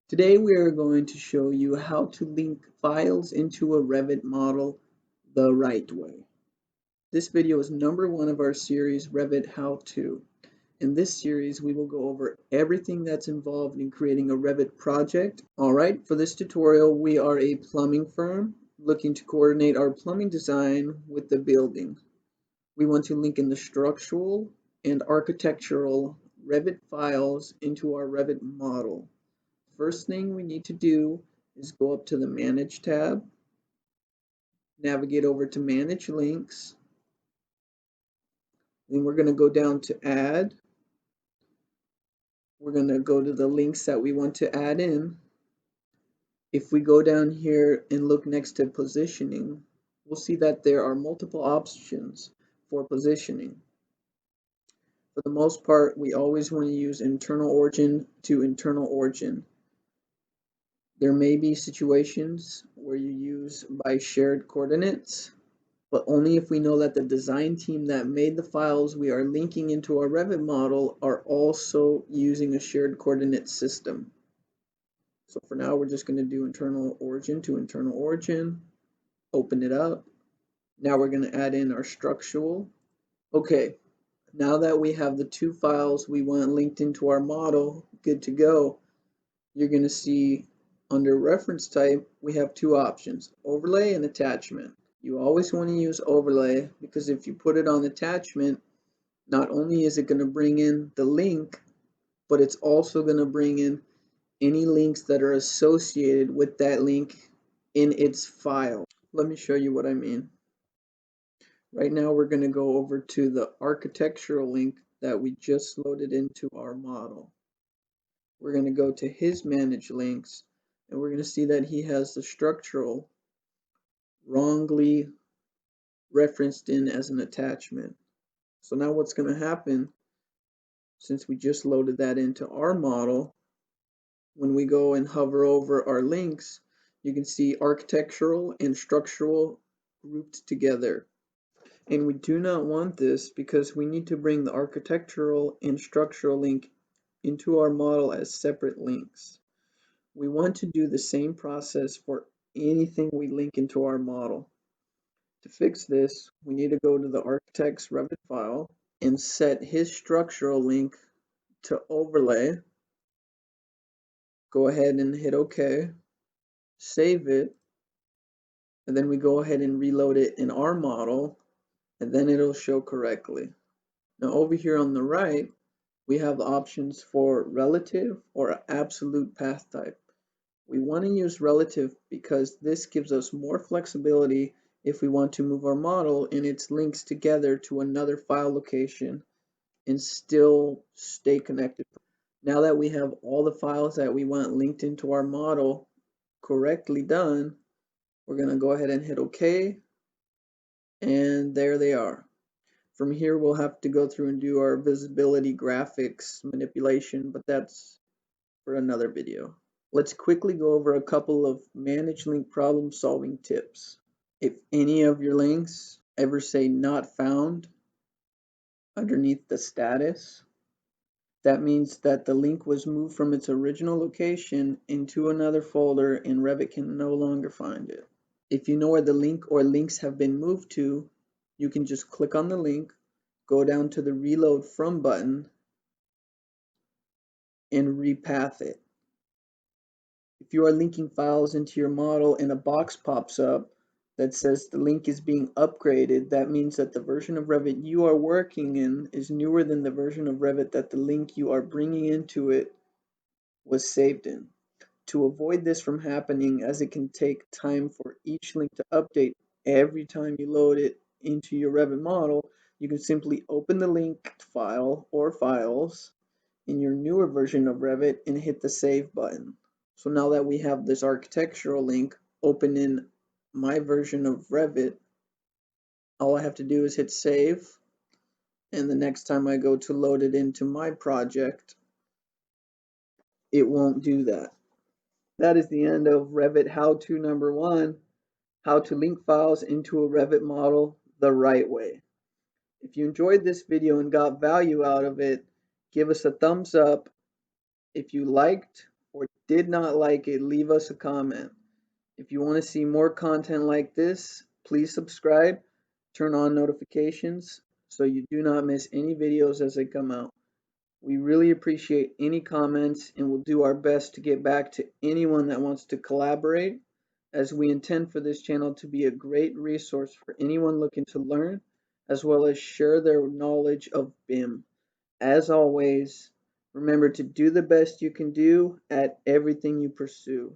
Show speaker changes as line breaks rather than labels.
Today we are going to show you how to link files into a Revit model the right way. This video is number 1 of our series Revit How To. In this series we will go over everything that's involved in creating a Revit project. Alright, for this tutorial we are a plumbing firm looking to coordinate our plumbing design with the building. We want to link in the structural and architectural Revit files into our Revit model. First thing we need to do is go up to the Manage tab, navigate over to Manage Links, then we're going to go down to Add. We're going to go to the links that we want to add in. If we go down here and look next to Positioning, we'll see that there are multiple options for positioning. For the most part, we always want to use internal origin to internal origin. There may be situations where you use by shared coordinates, but only if we know that the design team that made the files we are linking into our Revit model are also using a shared coordinate system. So for now, we're just going to do internal origin to internal origin, open it up. Now we're going to add in our structural. Okay, now that we have the two files we want linked into our model, good to go, you're going to see under reference type, we have two options, overlay and attachment. You always want to use overlay because if you put it on attachment, not only is it going to bring in the link, but it's also going to bring in any links that are associated with that link in its file. Let me show you what I mean. Right now we're going to go over to the architectural link that we just loaded into our model. We're going to go to his manage links and we're going to see that he has the structural wrongly referenced in as an attachment. So now what's going to happen, since we just loaded that into our model, when we go and hover over our links, you can see architectural and structural grouped together. And we do not want this because we need to bring the architectural and structural link into our model as separate links. We want to do the same process for anything we link into our model. To fix this, we need to go to the architect's Revit file and set his structural link to overlay. Go ahead and hit OK, save it, and then we go ahead and reload it in our model, and then it'll show correctly. Now over here on the right, we have the options for relative or absolute path type. We want to use relative because this gives us more flexibility if we want to move our model and its links together to another file location and still stay connected. Now that we have all the files that we want linked into our model correctly done, we're going to go ahead and hit OK, and there they are. From here we'll have to go through and do our visibility graphics manipulation, but that's for another video. Let's quickly go over a couple of manage link problem solving tips. If any of your links ever say not found underneath the status, that means that the link was moved from its original location into another folder and Revit can no longer find it. If you know where the link or links have been moved to, you can just click on the link, go down to the Reload From button, and repath it. If you are linking files into your model and a box pops up that says the link is being upgraded, that means that the version of Revit you are working in is newer than the version of Revit that the link you are bringing into it was saved in. To avoid this from happening, as it can take time for each link to update every time you load it into your Revit model, you can simply open the linked file or files in your newer version of Revit and hit the Save button. So now that we have this architectural link open in my version of Revit, all I have to do is hit Save, and the next time I go to load it into my project, it won't do that. That is the end of Revit how-to number 1, how to link files into a Revit model the right way. If you enjoyed this video and got value out of it, give us a thumbs up. If you liked or did not like it, leave us a comment. If you want to see more content like this, please subscribe, turn on notifications so you do not miss any videos as they come out. We really appreciate any comments and will do our best to get back to anyone that wants to collaborate, as we intend for this channel to be a great resource for anyone looking to learn, as well as share their knowledge of BIM. As always, remember to do the best you can do at everything you pursue.